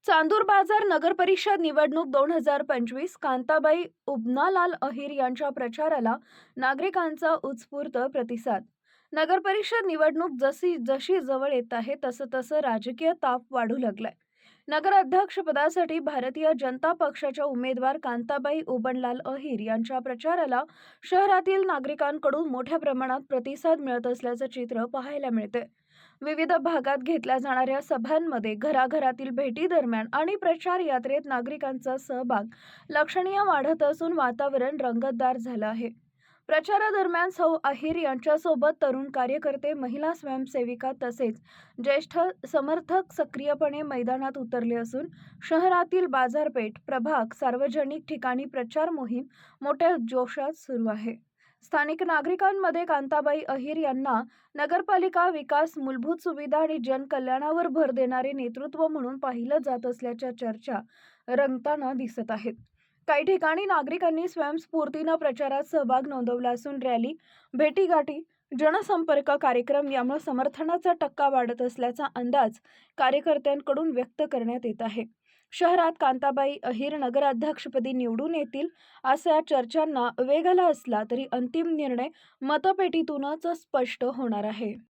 चांदूर बाजार नगरपरिषद निवडणूक 2025 कांताबाई उबनालाल अहिर यांच्या प्रचाराला नागरिकांचा उत्स्फूर्त प्रतिसाद. नगरपरिषद निवडणूक जशी जशी जवळ येत आहे तसं तसं राजकीय ताप वाढू लागलाय. नगराध्यक्षपदासाठी भारतीय जनता पक्षाच्या उमेदवार कांताबाई उबनलाल अहिर यांच्या प्रचाराला शहरातील नागरिकांकडून मोठ्या प्रमाणात प्रतिसाद मिळत असल्याचं चित्र पाहायला मिळते. विविध भागात घेतल्या जाणाऱ्या सभांमध्ये, घराघरातील भेटी दरम्यान आणि प्रचार यात्रेत नागरिकांचा सहभाग लक्षणीय वाढत असून वातावरण रंगतदार झालं आहे. प्रचारादरम्यान सौ अहिर यांच्यासोबत तरुण कार्यकर्ते, महिला स्वयंसेविका तसेच ज्येष्ठ समर्थक सक्रियपणे मैदानात उतरले असून शहरातील बाजारपेठ, प्रभाग, सार्वजनिक ठिकाणी प्रचार मोहीम मोठ्या जोशात सुरू आहे. स्थानिक नागरिकांमध्ये कांताबाई अहिर यांना नगरपालिका विकास, मूलभूत सुविधा आणि जनकल्याणावर भर देणारे नेतृत्व म्हणून पाहिलं जात असल्याच्या चर्चा रंगताना दिसत आहेत. काही ठिकाणी नागरिकांनी स्वयंस्फूर्तीनं प्रचारात सहभाग नोंदवला असून रॅली, भेटीगाठी, जनसंपर्क कार्यक्रम यामुळे समर्थनाचा टक्का वाढत असल्याचा अंदाज कार्यकर्त्यांकडून व्यक्त करण्यात येत आहे. शहरात कांताबाई अहिर नगराध्यक्षपदी निवडून येतील अशा चर्चांना वेग आला असला तरी अंतिम निर्णय मतपेटीतूनच स्पष्ट होणार आहे.